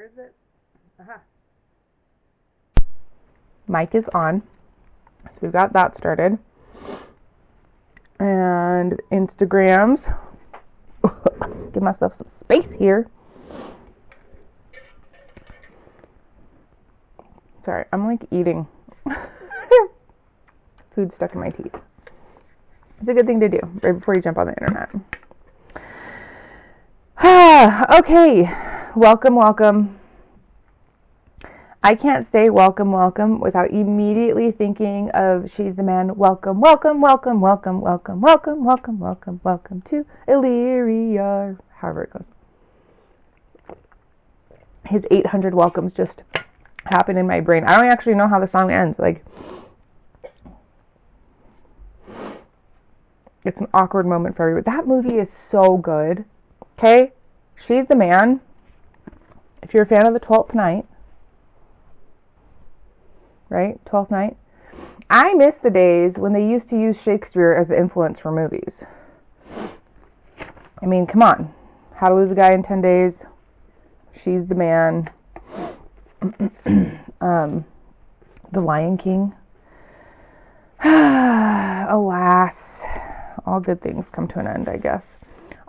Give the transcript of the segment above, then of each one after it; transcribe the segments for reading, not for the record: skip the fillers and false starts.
Where is it? Aha. Mic is on. So we've got that started. And Instagrams. Give myself some space here. Sorry, I'm like eating. Food stuck in my teeth. It's a good thing to do right before you jump on the internet. Okay, welcome. I can't say welcome without immediately thinking of She's the Man. Welcome to Illyria. However it goes. His 800 welcomes just happen in my brain. I don't actually know how the song ends. Like, it's an awkward moment for everyone. That movie is so good. Okay? She's the Man. If you're a fan of the 12th Night, right? 12th Night. I miss the days when they used to use Shakespeare as the influence for movies. I mean, come on. How to Lose a Guy in 10 Days. She's the Man. The Lion King. Alas, all good things come to an end, I guess.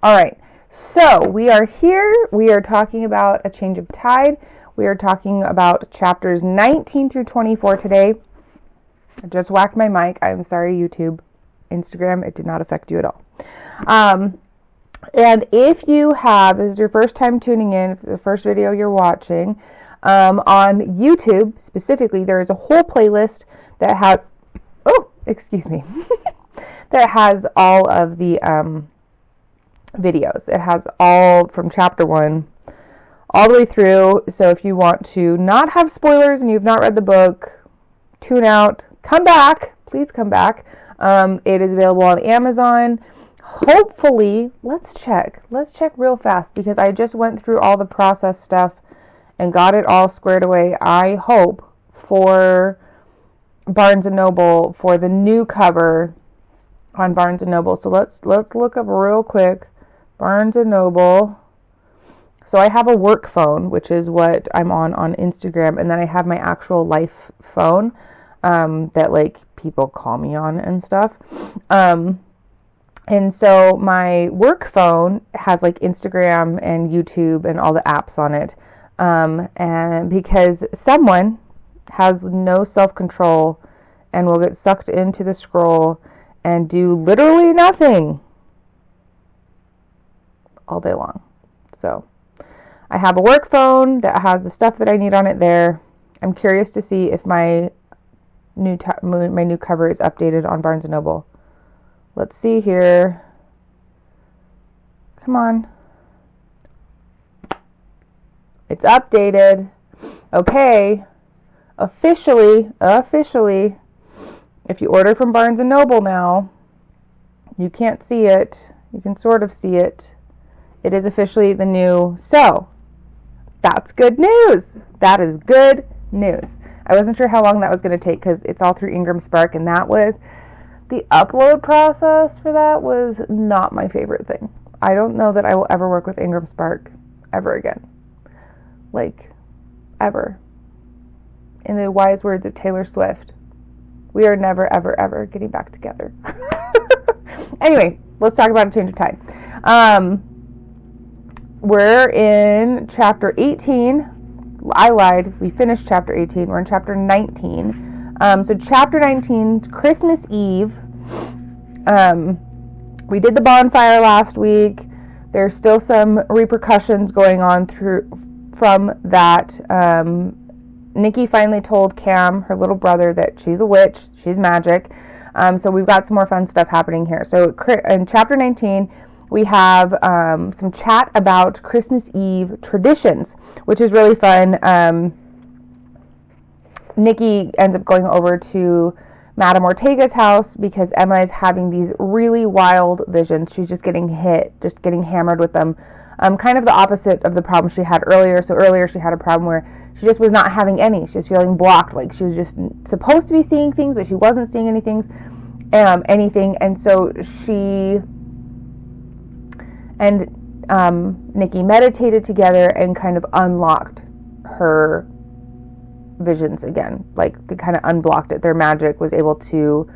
All right, so we are here. We are talking about A Change of Tide. We are talking about chapters 19 through 24 today. I just whacked my mic. I'm sorry, YouTube, Instagram. It did not affect you at all. And if you have, this is your first time tuning in, if it's the first video you're watching, on YouTube specifically, there is a whole playlist that has, that has all of the videos. It has all from chapter 1 all the way through. So if you want to not have spoilers and you've not read the book, tune out, come back, please come back. It is available on Amazon. Hopefully, let's check real fast, because I just went through all the process stuff and got it all squared away. I hope for Barnes & Noble for the new cover on Barnes & Noble. So let's look up real quick. Barnes & Noble. So I have a work phone, which is what I'm on Instagram, and then I have my actual life phone that like people call me on and stuff. And so my work phone has like Instagram and YouTube and all the apps on it. And because someone has no self-control and will get sucked into the scroll and do literally nothing all day long. So I have a work phone that has the stuff that I need on it there. I'm curious to see if my new cover is updated on Barnes & Noble. Let's see here. Come on. It's updated. Okay. Officially, if you order from Barnes & Noble now, you can't see it. You can sort of see it. It is officially the new. So, that's good news. That is good news. I wasn't sure how long that was going to take because it's all through Ingram Spark, and that was the upload process for that was not my favorite thing. I don't know that I will ever work with Ingram Spark ever again. Like, ever. In the wise words of Taylor Swift, we are never, ever, ever getting back together. Anyway, let's talk about A Change of Tide. We're in chapter 18. I lied. We finished chapter 18. We're in chapter 19. So chapter 19, Christmas Eve. We did the bonfire last week. There's still some repercussions going on from that. Nikki finally told Cam, her little brother, that she's a witch. She's magic. So we've got some more fun stuff happening here. So in chapter 19, we have some chat about Christmas Eve traditions, which is really fun. Nikki ends up going over to Madame Ortega's house because Emma is having these really wild visions. She's just getting hammered with them. Kind of the opposite of the problem she had earlier. So earlier she had a problem where she just was not having any. She was feeling blocked. Like she was just supposed to be seeing things, but she wasn't seeing anything. And so she and Nikki meditated together and kind of unlocked her visions again. Like, they kind of unblocked it. Their magic was able to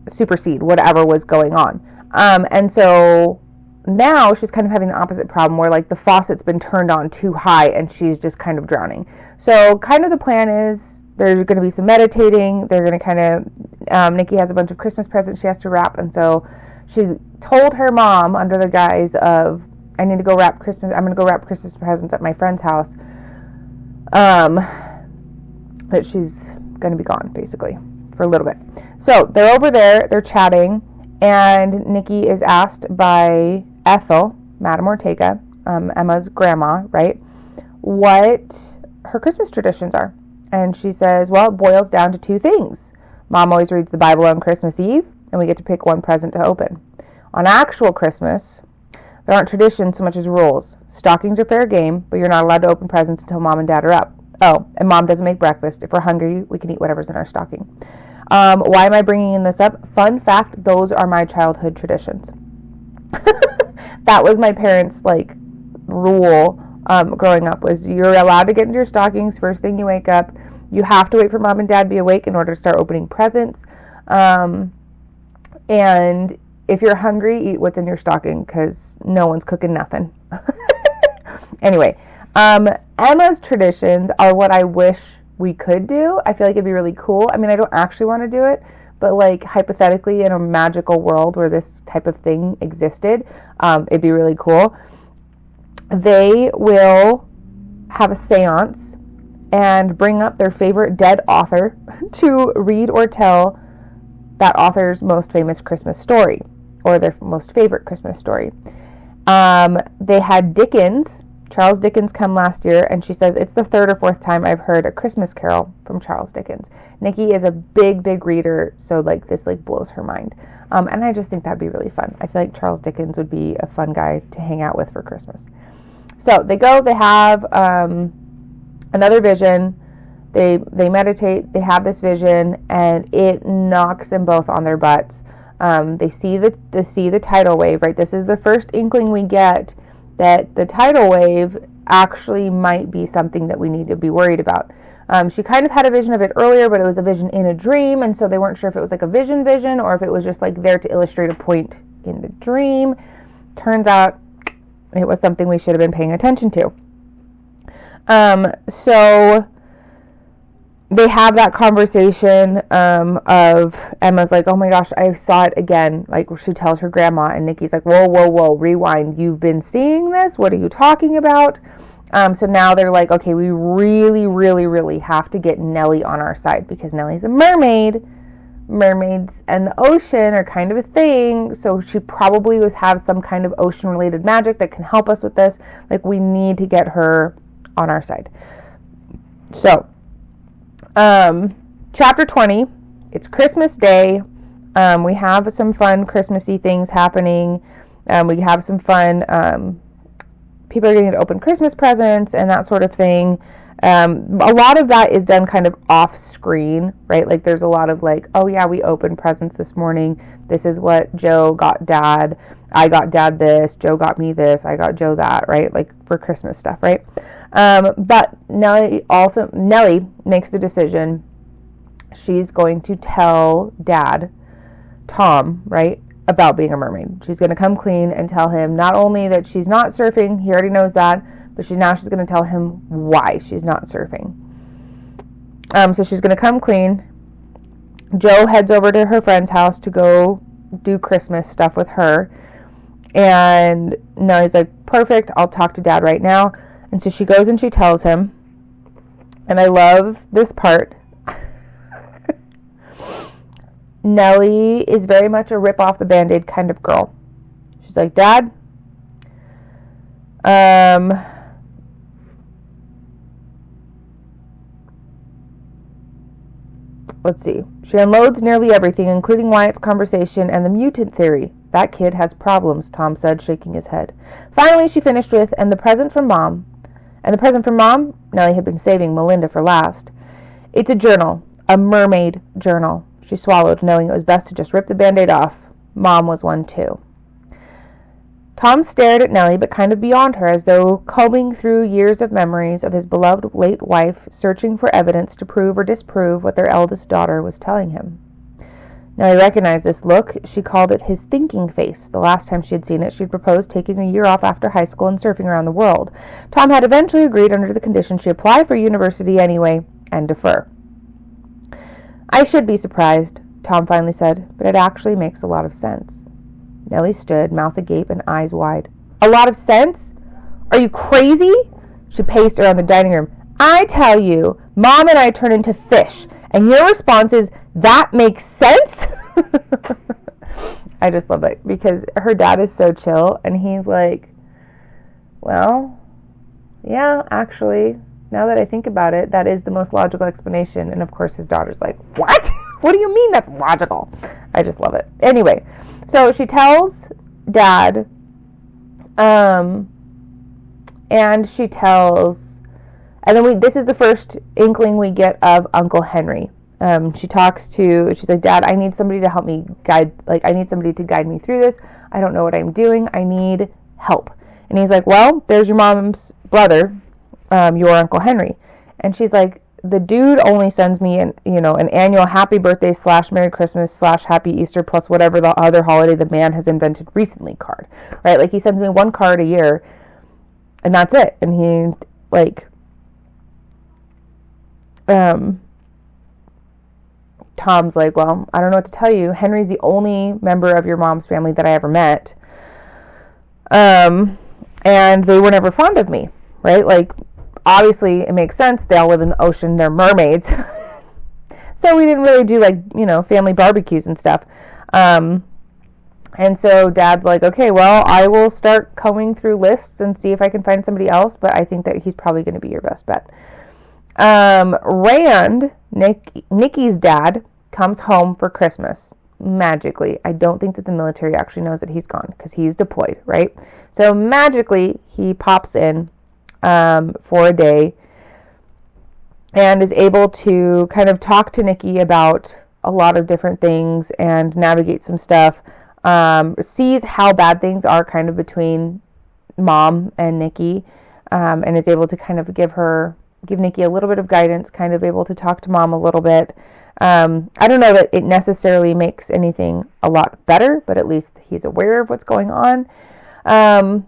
supersede whatever was going on. And so now she's kind of having the opposite problem where, like, the faucet's been turned on too high and she's just kind of drowning. So kind of the plan is there's going to be some meditating. They're going to kind of, Nikki has a bunch of Christmas presents she has to wrap. And so she's told her mom, under the guise of, I'm going to go wrap Christmas presents at my friend's house, that she's going to be gone, basically, for a little bit. So they're over there, they're chatting, and Nikki is asked by Ethel, Madame Ortega, Emma's grandma, right, what her Christmas traditions are. And she says, well, it boils down to two things. Mom always reads the Bible on Christmas Eve, and we get to pick one present to open. On actual Christmas, there aren't traditions so much as rules. Stockings are fair game, but you're not allowed to open presents until Mom and Dad are up. Oh, and Mom doesn't make breakfast. If we're hungry, we can eat whatever's in our stocking. Why am I bringing in this up? Fun fact, those are my childhood traditions. That was my parents' like rule growing up, was you're allowed to get into your stockings first thing you wake up. You have to wait for Mom and Dad to be awake in order to start opening presents. And if you're hungry, eat what's in your stocking, because no one's cooking nothing. Anyway, Emma's traditions are what I wish we could do. I feel like it'd be really cool. I mean, I don't actually want to do it, but like hypothetically in a magical world where this type of thing existed, it'd be really cool. They will have a seance and bring up their favorite dead author to read or tell that author's most famous Christmas story, or their most favorite Christmas story. They had Charles Dickens, come last year, and she says it's the third or fourth time I've heard a Christmas carol from Charles Dickens. Nikki is a big, big reader, so like this like blows her mind. And I just think that'd be really fun. I feel like Charles Dickens would be a fun guy to hang out with for Christmas. So they have another vision. They meditate, they have this vision, and it knocks them both on their butts. They see the tidal wave, right? This is the first inkling we get that the tidal wave actually might be something that we need to be worried about. She kind of had a vision of it earlier, but it was a vision in a dream, and so they weren't sure if it was like a vision or if it was just like there to illustrate a point in the dream. Turns out it was something we should have been paying attention to. So they have that conversation of Emma's like, oh my gosh, I saw it again. Like, she tells her grandma, and Nikki's like, whoa, rewind. You've been seeing this? What are you talking about? So now they're like, okay, we really, really, really have to get Nellie on our side, because Nellie's a mermaid. Mermaids and the ocean are kind of a thing, so she probably have some kind of ocean-related magic that can help us with this. Like, we need to get her on our side. So, chapter 20, it's Christmas Day. We have some fun Christmassy things happening. We have some fun, people are getting to open Christmas presents and that sort of thing. A lot of that is done kind of off screen, right? Like, there's a lot of like, oh yeah, we opened presents this morning. This is what Joe got Dad. I got Dad this. Joe got me this. I got Joe that, right? Like, for Christmas stuff, right? But Nellie makes the decision. She's going to tell Dad, Tom, right, about being a mermaid. She's going to come clean and tell him not only that she's not surfing, he already knows that, but she's going to tell him why she's not surfing. So she's going to come clean. Joe heads over to her friend's house to go do Christmas stuff with her. And Nellie's like, perfect, I'll talk to Dad right now. And so she goes and she tells him. And I love this part. Nellie is very much a rip off the Band-Aid kind of girl. She's like, Dad, let's see. She unloads nearly everything, including Wyatt's conversation and the mutant theory. That kid has problems, Tom said, shaking his head. Finally, she finished with, and the present from Mom. And the present from Mom? Nellie had been saving Melinda for last. It's a journal. A mermaid journal. She swallowed, knowing it was best to just rip the Band-Aid off. Mom was one, too. Tom stared at Nellie, but kind of beyond her, as though combing through years of memories of his beloved late wife, searching for evidence to prove or disprove what their eldest daughter was telling him. Nellie recognized this look. She called it his thinking face. The last time she had seen it, she had proposed taking a year off after high school and surfing around the world. Tom had eventually agreed under the condition she apply for university anyway and defer. I should be surprised, Tom finally said, but it actually makes a lot of sense. Nellie stood, mouth agape and eyes wide. A lot of sense? Are you crazy? She paced around the dining room. I tell you, Mom and I turn into fish, and your response is, that makes sense? I just love it, because her dad is so chill, and he's like, well, yeah, actually, now that I think about it, that is the most logical explanation. And of course his daughter's like, what? What do you mean that's logical? I just love it. Anyway, so she tells Dad, and she tells, and then this is the first inkling we get of Uncle Henry. She's like, Dad, I need somebody to help me I need somebody to guide me through this. I don't know what I'm doing. I need help. And he's like, well, there's your mom's brother, your Uncle Henry. And she's like, the dude only sends me an annual happy birthday / Merry Christmas / Happy Easter plus whatever the other holiday the man has invented recently card, right? Like, he sends me one card a year and that's it. And he Tom's like, well, I don't know what to tell you. Henry's the only member of your mom's family that I ever met. And they were never fond of me, right? Like, obviously it makes sense. They all live in the ocean. They're mermaids. So we didn't really do family barbecues and stuff. And so Dad's like, okay, well, I will start combing through lists and see if I can find somebody else, but I think that he's probably going to be your best bet. Rand, Nikki's dad, comes home for Christmas magically. I don't think that the military actually knows that he's gone because he's deployed, right? So magically he pops in for a day and is able to kind of talk to Nikki about a lot of different things and navigate some stuff. Sees how bad things are kind of between Mom and Nikki, and is able to kind of give Nikki a little bit of guidance, kind of able to talk to Mom a little bit. I don't know that it necessarily makes anything a lot better, but at least he's aware of what's going on. And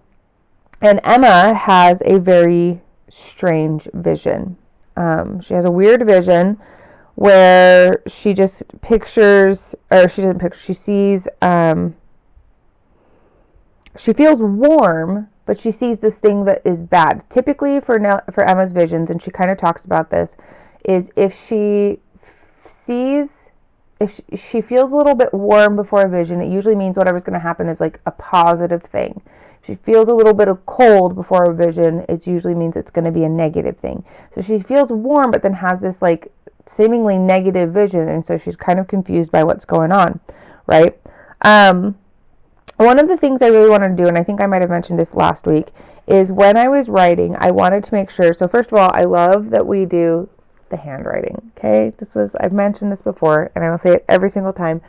Emma has a very strange vision. She has a weird vision where she just pictures, or she doesn't picture, she sees, she feels warm, but she sees this thing that is bad. Typically for Emma's visions, and she kind of talks about this, is if she feels a little bit warm before a vision, it usually means whatever's going to happen is like a positive thing. If she feels a little bit of cold before a vision, it usually means it's going to be a negative thing. So she feels warm, but then has this like seemingly negative vision, and so she's kind of confused by what's going on, right? One of the things I really wanted to do, and I think I might have mentioned this last week, is when I was writing, I wanted to make sure, so first of all, I love that we do the handwriting, okay? I've mentioned this before, and I will say it every single time.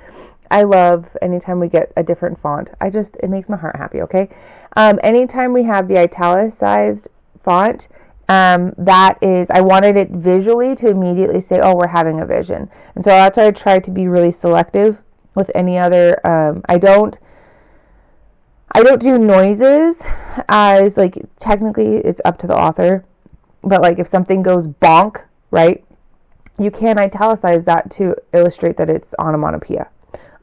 I love anytime we get a different font. It makes my heart happy, okay? Anytime we have the italicized font, I wanted it visually to immediately say, oh, we're having a vision. And so that's why I try to be really selective with any other, I don't do noises, as like technically it's up to the author, but like if something goes bonk, right, you can italicize that to illustrate that it's onomatopoeia.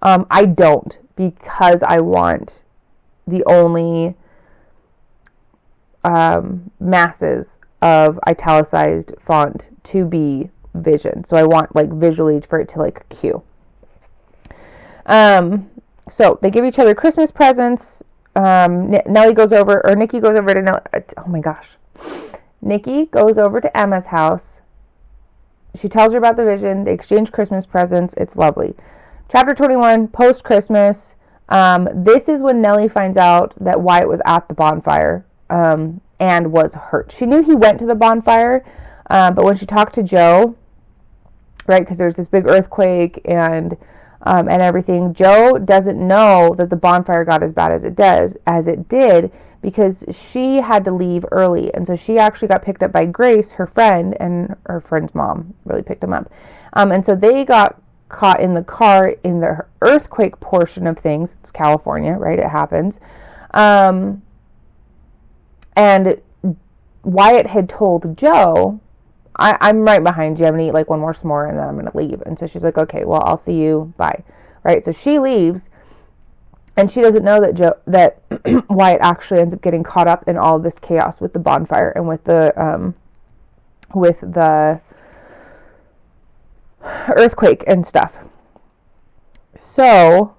I don't, because I want the only masses of italicized font to be vision. So I want like visually for it to like cue. So they give each other Christmas presents. Nikki goes over to Nikki goes over to Emma's house. She tells her about the vision. They exchange Christmas presents. It's lovely. Chapter 21, post-Christmas. This is when Nellie finds out that Wyatt was at the bonfire and was hurt. She knew he went to the bonfire, but when she talked to Joe, right, because there's this big earthquake and and everything. Joe doesn't know that the bonfire got as bad as it did, because she had to leave early. And so she actually got picked up by Grace, her friend, and her friend's mom really picked them up. And so they got caught in the car in the earthquake portion of things. It's California, right? It happens. And Wyatt had told Joe, I'm right behind you. I'm going to eat like one more s'more and then I'm going to leave. And so she's like, okay, well, I'll see you. Bye. Right? So she leaves. And she doesn't know that Wyatt actually ends up getting caught up in all of this chaos with the bonfire and with the earthquake and stuff. So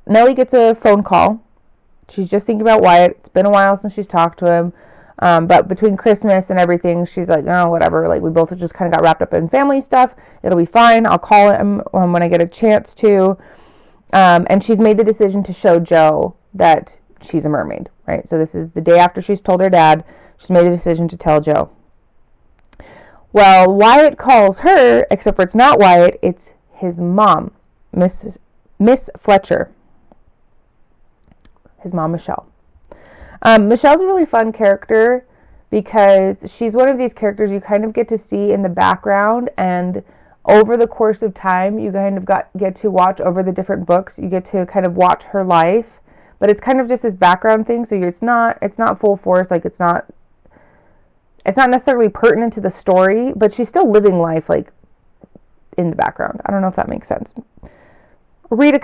Nellie gets a phone call. She's just thinking about Wyatt. It's been a while since she's talked to him. But between Christmas and everything, she's like, oh, whatever. Like, we both just kind of got wrapped up in family stuff. It'll be fine. I'll call him when I get a chance to. And she's made the decision to show Joe that she's a mermaid, right? So this is the day after she's told her dad. She's made the decision to tell Joe. Well, Wyatt calls her, except for it's not Wyatt. It's his mom, Miss Fletcher. His mom, Michelle. Michelle's a really fun character because she's one of these characters you kind of get to see in the background, and over the course of time you kind of get to watch over the different books. You get to kind of watch her life, but it's kind of just this background thing, so it's not full force. Like, it's not necessarily pertinent to the story, but she's still living life like in the background. I don't know if that makes sense. I'll write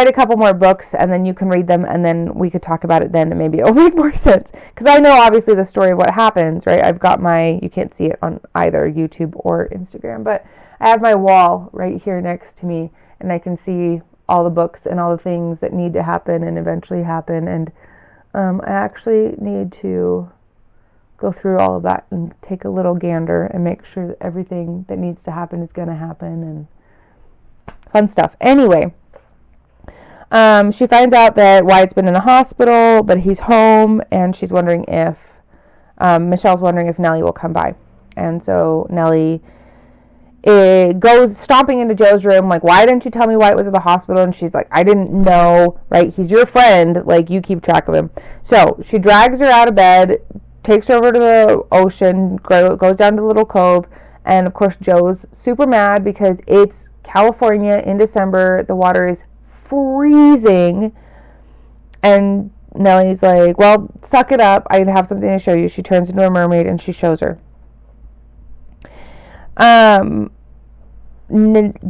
a couple more books, and then you can read them, and then we could talk about it then, and maybe it'll make more sense. Because I know, obviously, the story of what happens, right? I've got you can't see it on either YouTube or Instagram, but I have my wall right here next to me, and I can see all the books and all the things that need to happen and eventually happen, and I actually need to go through all of that and take a little gander and make sure that everything that needs to happen is going to happen, and fun stuff. Anyway, she finds out that Wyatt's been in the hospital, but he's home, and she's wondering if Michelle's wondering if Nellie will come by. And so Nellie goes stomping into Joe's room, like, why didn't you tell me Wyatt was at the hospital? And she's like, I didn't know, right? He's your friend, like, you keep track of him. So she drags her out of bed, takes her over to the ocean, goes down to the little cove, and of course Joe's super mad because it's California in December. The water is freezing, and Nellie's like, well, suck it up, I have something to show you. She turns into a mermaid and she shows her.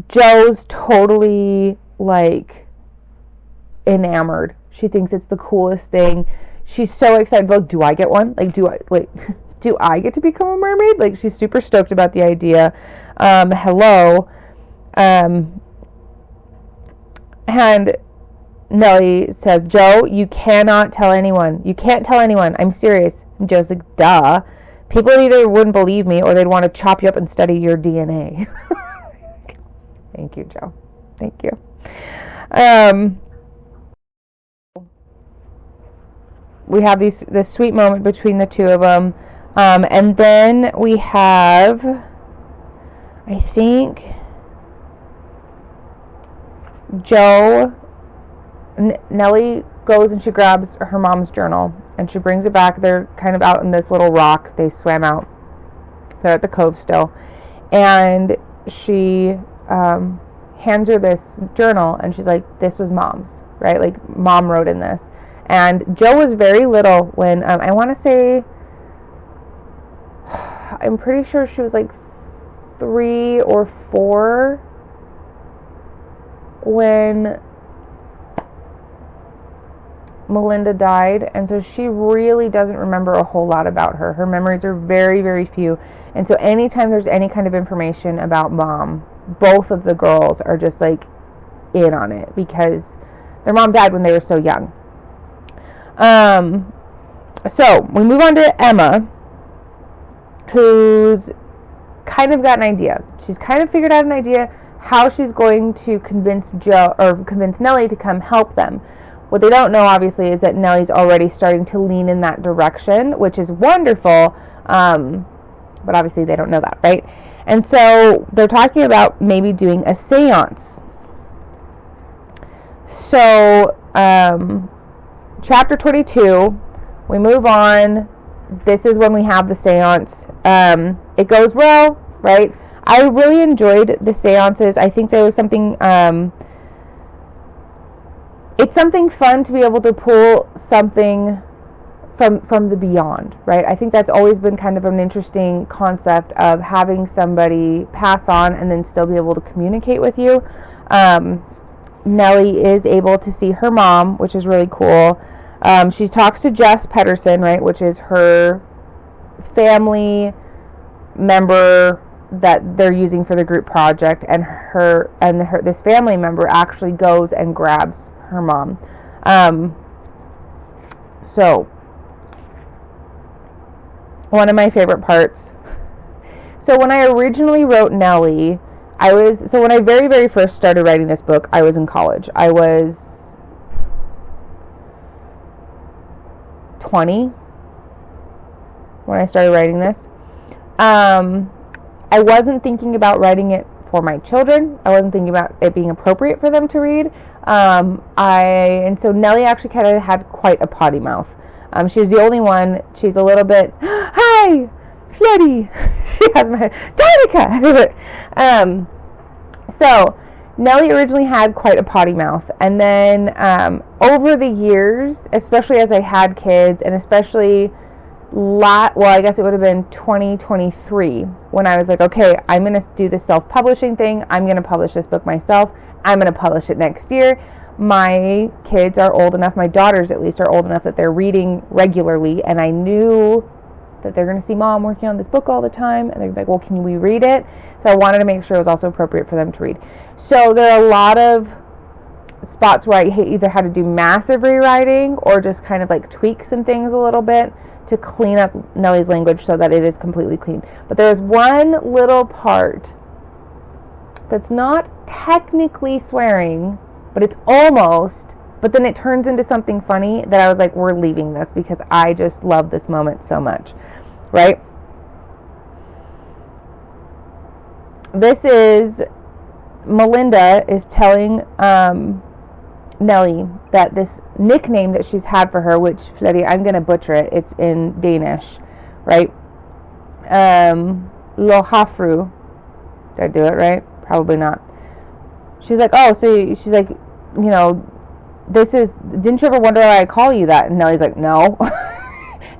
Joe's totally like enamored. She thinks it's the coolest thing. She's so excited. Like, do I get one? Like, do I get to become a mermaid? Like, she's super stoked about the idea. Hello. And Nellie says, Joe, you cannot tell anyone. You can't tell anyone. I'm serious. And Joe's like, duh. People either wouldn't believe me or they'd want to chop you up and study your DNA. Thank you, Joe. Thank you. We have this sweet moment between the two of them. And then we have, I think, Nellie goes and she grabs her mom's journal and she brings it back. They're kind of out in this little rock. They swam out. They're at the cove still. And she hands her this journal and she's like, this was mom's, right? Like, mom wrote in this. And Joe was very little when, I want to say, I'm pretty sure she was like 3 or 4 when Melinda died, and so she really doesn't remember a whole lot about her. Her memories are very, very few, and so anytime there's any kind of information about mom, both of the girls are just like in on it because their mom died when they were so young. So we move on to Emma, who's kind of got an idea. She's kind of figured out an idea how she's going to convince Nellie to come help them. What they don't know, obviously, is that Nellie's already starting to lean in that direction, which is wonderful, but obviously they don't know that, right? And so they're talking about maybe doing a seance. So, chapter 22, we move on. This is when we have the seance. It goes well, right? I really enjoyed the seances. I think there was something, it's something fun to be able to pull something from the beyond, right? I think that's always been kind of an interesting concept of having somebody pass on and then still be able to communicate with you. Nellie is able to see her mom, which is really cool. She talks to Jess Pedersen, right, which is her family member that they're using for the group project, and this family member actually goes and grabs her mom. So one of my favorite parts. So when I originally wrote Nellie, when I very, very first started writing this book, I was in college. I was 20 when I started writing this. I wasn't thinking about writing it for my children. I wasn't thinking about it being appropriate for them to read. And so Nellie actually kind of had quite a potty mouth. She was the only one. She's a little bit, hi, Fletty. She has my Danica. So Nellie originally had quite a potty mouth, and then over the years, especially as I had kids, and especially I guess it would have been 2023 when I was like, okay, I'm going to do this self-publishing thing. I'm going to publish this book myself. I'm going to publish it next year. My kids are old enough, my daughters at least are old enough that they're reading regularly, and I knew that they're going to see mom working on this book all the time, and they're like, well, can we read it? So I wanted to make sure it was also appropriate for them to read. So there are a lot of spots where I either had to do massive rewriting or just kind of like tweak some things a little bit to clean up Nellie's language so that it is completely clean. But there's one little part that's not technically swearing, but it's almost, but then it turns into something funny that I was like, we're leaving this because I just love this moment so much, right? This is, Melinda is telling Nellie that this nickname that she's had for her, which, Fletty, I'm going to butcher it, it's in Danish, right? Lohafru. Did I do it right? Probably not. She's like, oh, so she's like, you know, didn't you ever wonder why I call you that? And Nellie's like, no.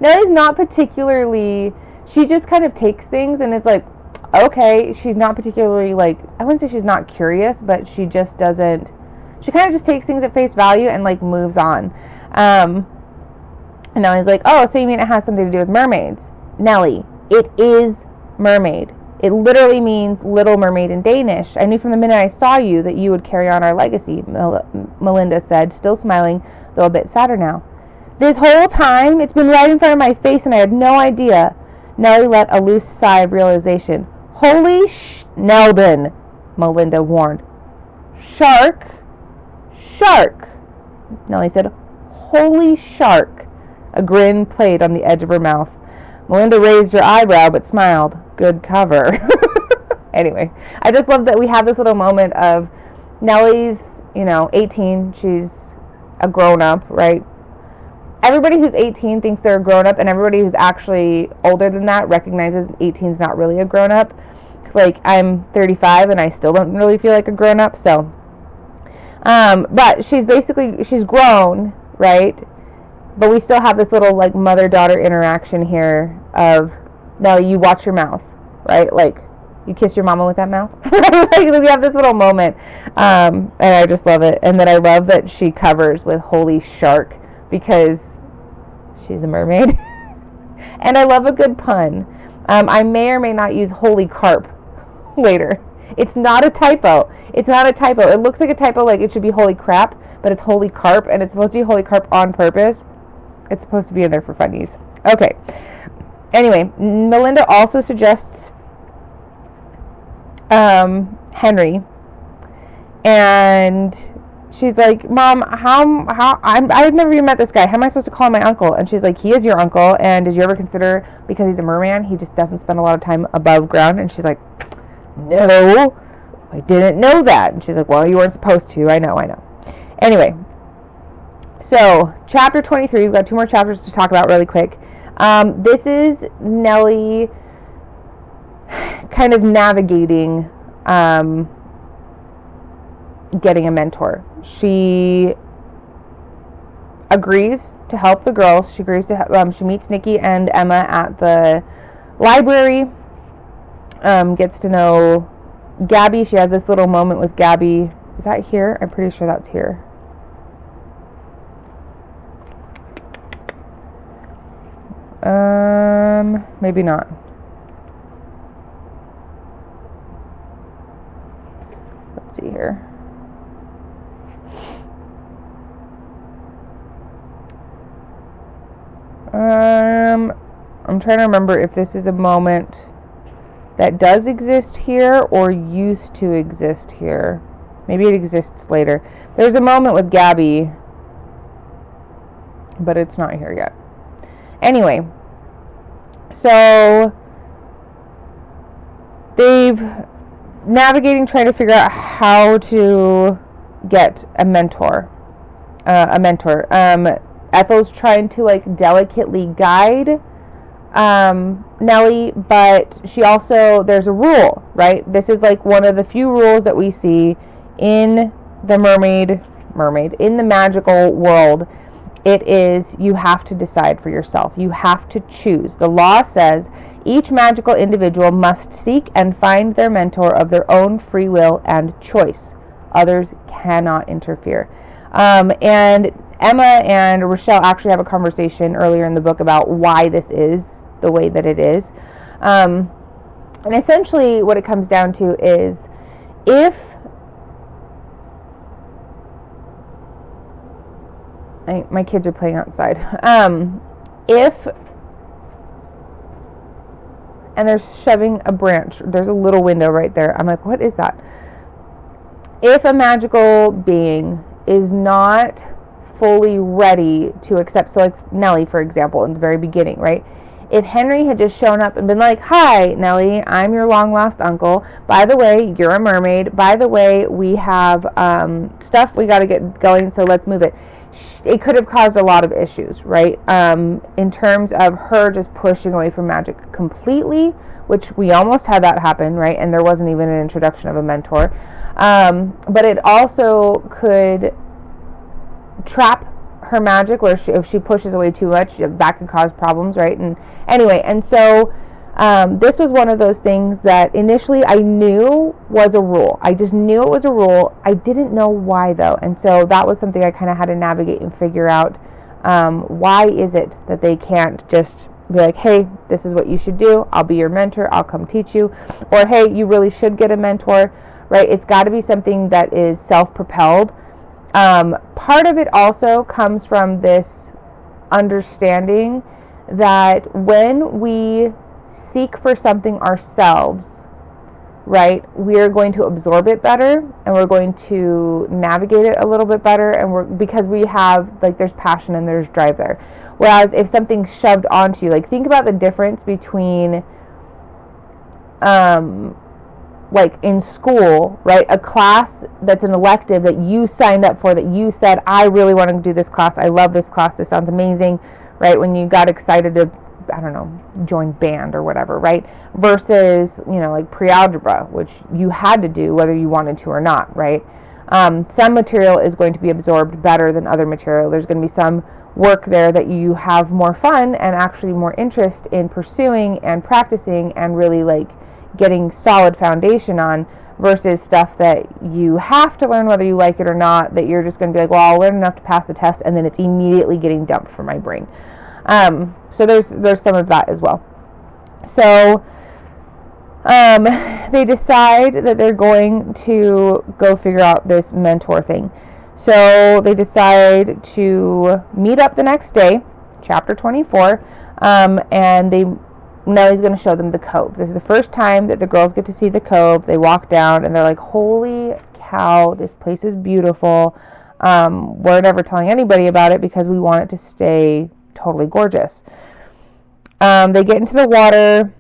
Nellie's not particularly, she just kind of takes things and is like, okay. She's not particularly like, I wouldn't say she's not curious, but she just doesn't, she kind of just takes things at face value and like moves on. And Nellie's like, oh, so you mean it has something to do with mermaids? Nellie, it is mermaid. It literally means Little Mermaid in Danish. I knew from the minute I saw you that you would carry on our legacy, Melinda said, still smiling, though a bit sadder now. This whole time, it's been right in front of my face and I had no idea. Nellie let a loose sigh of realization. Holy Nelden, Melinda warned. Shark. Nellie said, holy shark. A grin played on the edge of her mouth. Melinda raised her eyebrow but smiled. Good cover. Anyway, I just love that we have this little moment of Nellie's, 18. She's a grown-up, right? Everybody who's 18 thinks they're a grown-up, and everybody who's actually older than that recognizes 18 is not really a grown-up. Like, I'm 35, and I still don't really feel like a grown-up, so. But she's grown, right? But we still have this little, like, mother-daughter interaction here of, Nellie, you watch your mouth, right? Like, you kiss your mama with that mouth. Like, we have this little moment, and I just love it. And then I love that she covers with holy shark because she's a mermaid. And I love a good pun. I may or may not use holy carp later. It's not a typo. It looks like a typo, like it should be holy crap, but it's holy carp, and it's supposed to be holy carp on purpose. It's supposed to be in there for funnies. Okay. Anyway, Melinda also suggests Henry, and she's like, Mom, I've never even met this guy. How am I supposed to call him my uncle? And she's like, he is your uncle, and did you ever consider, because he's a merman, he just doesn't spend a lot of time above ground? And she's like, no, I didn't know that. And she's like, well, you weren't supposed to. I know. Anyway, so chapter 23, we've got 2 more chapters to talk about really quick. This is Nellie kind of navigating getting a mentor. She agrees to help the girls. She agrees to she meets Nikki and Emma at the library, gets to know Gabby. She has this little moment with Gabby. Is that here? I'm pretty sure that's here. Maybe not. Let's see here. I'm trying to remember if this is a moment that does exist here or used to exist here. Maybe it exists later. There's a moment with Gabby, but it's not here yet. Anyway, so they've navigating, trying to figure out how to get a mentor. Ethel's trying to like delicately guide Nellie, but she also, there's a rule, right? This is like one of the few rules that we see in the mermaid, in the magical world. It is, you have to decide for yourself. You have to choose. The law says each magical individual must seek and find their mentor of their own free will and choice. Others cannot interfere. And Emma and Rochelle actually have a conversation earlier in the book about why this is the way that it is. And essentially what it comes down to is if my kids are playing outside. And they're shoving a branch. There's a little window right there. I'm like, what is that? If a magical being is not fully ready to accept, so like Nellie, for example, in the very beginning, right? If Henry had just shown up and been like, hi, Nellie, I'm your long lost uncle. By the way, you're a mermaid. By the way, we have stuff we got to get going, so let's move it. It could have caused a lot of issues, right? In terms of her just pushing away from magic completely, which we almost had that happen, right? And there wasn't even an introduction of a mentor. But it also could trap her magic, where if she pushes away too much, that could cause problems, right? And anyway, and so this was one of those things that initially I knew was a rule. I just knew it was a rule. I didn't know why, though. And so that was something I kind of had to navigate and figure out. Why is it that they can't just be like, hey, this is what you should do. I'll be your mentor. I'll come teach you. Or, hey, you really should get a mentor, right? It's got to be something that is self-propelled. Part of it also comes from this understanding that when we seek for something ourselves, right, we're going to absorb it better, and we're going to navigate it a little bit better, and because we have, like, there's passion and there's drive there. Whereas if something's shoved onto you, like, think about the difference between like in school, right, a class that's an elective that you signed up for, that you said, I really want to do this class, I love this class, this sounds amazing, right, when you got excited to, I don't know, join band or whatever, right, versus, you know, like pre-algebra, which you had to do whether you wanted to or not, right. Some material is going to be absorbed better than other material. There's going to be some work there that you have more fun and actually more interest in pursuing and practicing and really, like, getting solid foundation on, versus stuff that you have to learn whether you like it or not, that you're just going to be like, well, I'll learn enough to pass the test, and then it's immediately getting dumped from my brain. So there's some of that as well. So they decide that they're going to go figure out this mentor thing. So they decide to meet up the next day, chapter 24, and Nellie's going to show them the cove. This is the first time that the girls get to see the cove. They walk down and they're like, holy cow, this place is beautiful. We're never telling anybody about it because we want it to stay totally gorgeous. They get into the water.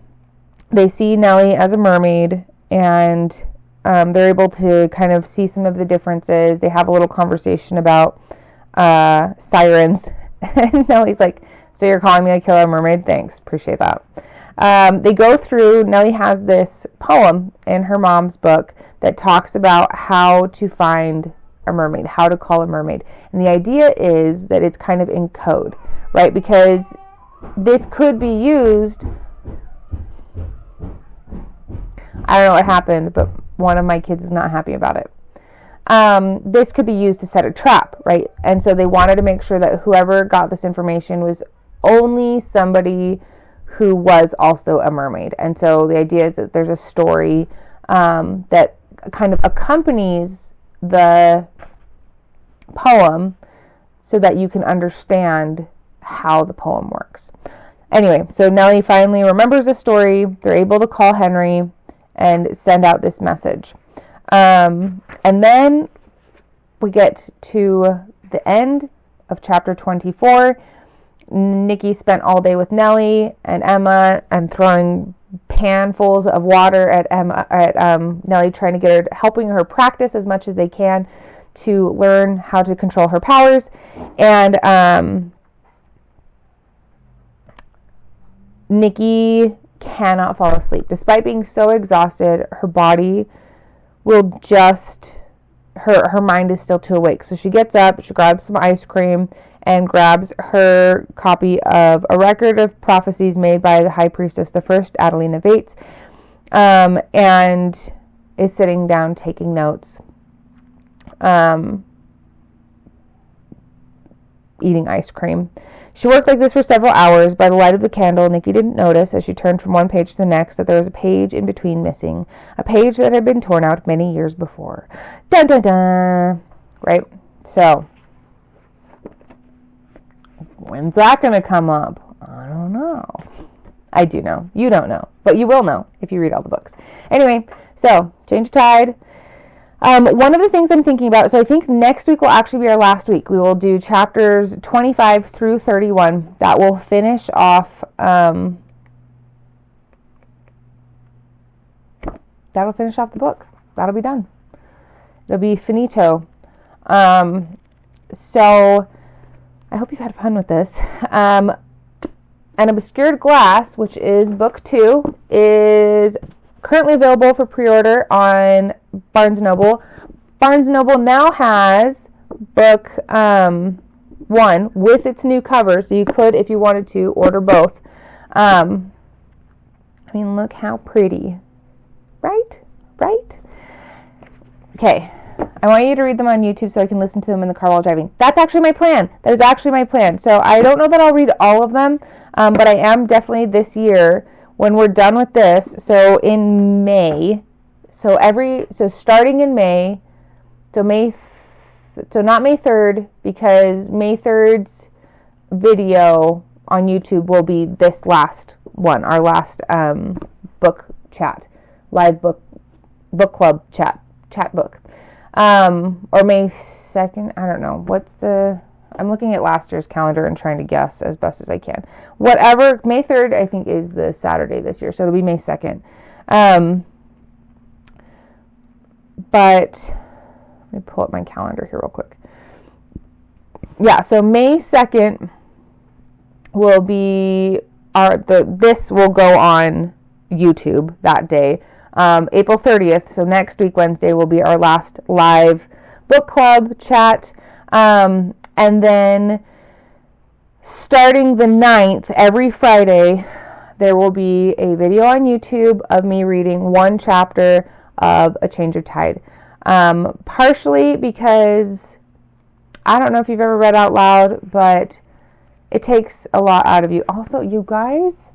They see Nellie as a mermaid, and they're able to kind of see some of the differences. They have a little conversation about sirens. And Nellie's like, so you're calling me a killer mermaid? Thanks. Appreciate that. They go through, Nellie has this poem in her mom's book that talks about how to find a mermaid, how to call a mermaid. And the idea is that it's kind of in code, right? Because this could be used, I don't know what happened, but one of my kids is not happy about it. This could be used to set a trap, right? And so they wanted to make sure that whoever got this information was only somebody who was also a mermaid. And so the idea is that there's a story that kind of accompanies the poem so that you can understand how the poem works. Anyway, so Nellie finally remembers the story. They're able to call Henry and send out this message. And then we get to the end of chapter 24. Nikki spent all day with Nellie and Emma and throwing panfuls of water at Nellie, trying to get her, helping her practice as much as they can to learn how to control her powers. And Nikki cannot fall asleep. Despite being so exhausted, her body will just, her mind is still too awake. So she gets up, she grabs some ice cream, and grabs her copy of A Record of Prophecies Made by the High Priestess, the First Adelina Vates, and is sitting down taking notes, eating ice cream. She worked like this for several hours. By the light of the candle, Nikki didn't notice, as she turned from one page to the next, that there was a page in between missing, a page that had been torn out many years before. Dun dun dun! Right? So, when's that going to come up? I don't know. I do know. You don't know. But you will know if you read all the books. Anyway, so, change of tide. One of the things I'm thinking about, so I think next week will actually be our last week. We will do chapters 25 through 31. That will finish off, the book. That'll be done. It'll be finito. So, I hope you've had fun with this. An Obscured Glass, which is book 2, is currently available for pre-order on Barnes & Noble. Barnes & Noble now has book 1 with its new cover, so you could, if you wanted to, order both. I mean, look how pretty. Right? Okay. I want you to read them on YouTube so I can listen to them in the car while driving. That's actually my plan. That is actually my plan. So I don't know that I'll read all of them, but I am definitely this year, when we're done with this, so in May, so starting in May, so not May 3rd, because May 3rd's video on YouTube will be this last one, our last book chat, live book club chat book. Or May 2nd, I don't know. I'm looking at last year's calendar and trying to guess as best as I can. Whatever, May 3rd, I think, is the Saturday this year, so it'll be May 2nd. But, let me pull up my calendar here real quick. Yeah, so May 2nd will be, this will go on YouTube that day. April 30th, so next week, Wednesday, will be our last live book club chat. And then starting the 9th, every Friday, there will be a video on YouTube of me reading one chapter of A Change of Tide. Partially because, I don't know if you've ever read out loud, but it takes a lot out of you. Also, you guys,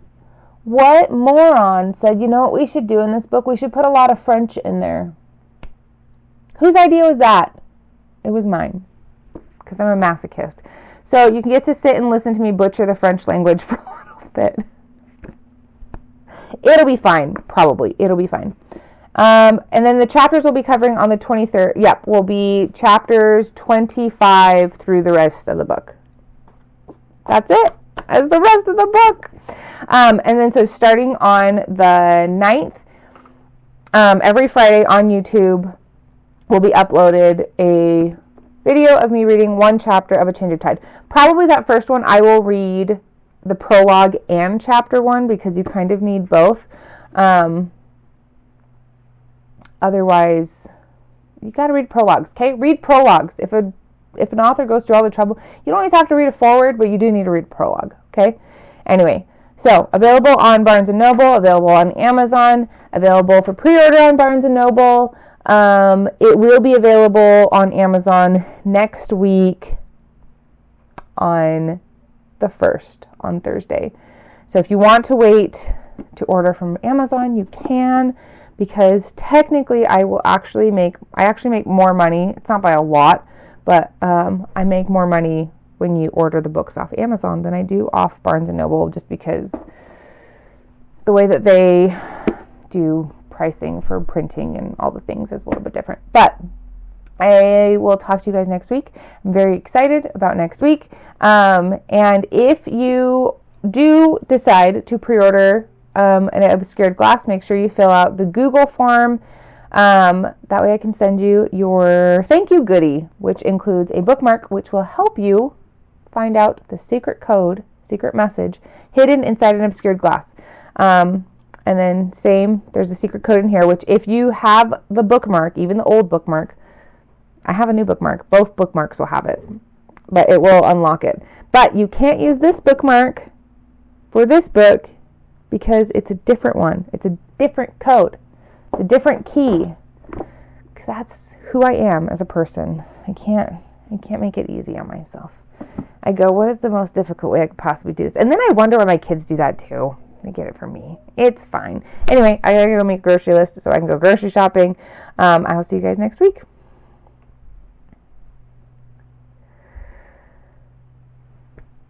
what moron said, you know what we should do in this book? We should put a lot of French in there. Whose idea was that? It was mine. Because I'm a masochist. So you can get to sit and listen to me butcher the French language for a little bit. It'll be fine, probably. It'll be fine. And then the chapters we'll be covering on the 23rd, will be chapters 25 through the rest of the book. That's it. That's the rest of the book. And then so starting on the 9th, every Friday on YouTube will be uploaded a video of me reading one chapter of A Change of Tide. Probably that first one I will read the prologue and chapter 1 because you kind of need both. Otherwise, you got to read prologues, okay? Read prologues. If an author goes through all the trouble, you don't always have to read a foreword, but you do need to read a prologue, okay? Anyway, so available on Barnes & Noble, available on Amazon, available for pre-order on Barnes & Noble. It will be available on Amazon next week on the 1st, on Thursday. So if you want to wait to order from Amazon, you can, because technically I actually make more money. It's not by a lot, but I make more money when you order the books off Amazon than I do off Barnes & Noble, just because the way that they do pricing for printing and all the things is a little bit different. But I will talk to you guys next week. I'm very excited about next week. And if you do decide to pre-order an obscured glass, make sure you fill out the Google form. That way I can send you your thank you goodie, which includes a bookmark, which will help you find out the secret code, secret message hidden inside an obscured glass. And then same, there's a secret code in here, which if you have the bookmark, even the old bookmark, I have a new bookmark. Both bookmarks will have it, but it will unlock it. But you can't use this bookmark for this book because it's a different one. It's a different code. It's a different key, because that's who I am as a person. I can't make it easy on myself. I go, what is the most difficult way I could possibly do this? And then I wonder why my kids do that too. They get it from me. It's fine. Anyway, I gotta go make a grocery list so I can go grocery shopping. I will see you guys next week.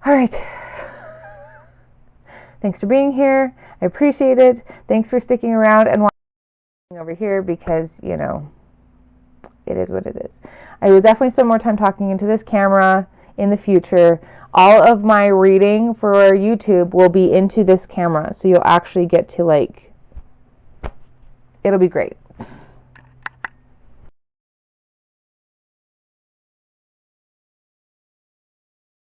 All right. Thanks for being here. I appreciate it. Thanks for sticking around and watching over here, because, you know, it is what it is. I will definitely spend more time talking into this camera in the future. All of my reading for YouTube will be into this camera, so you'll actually get to, like, it'll be great.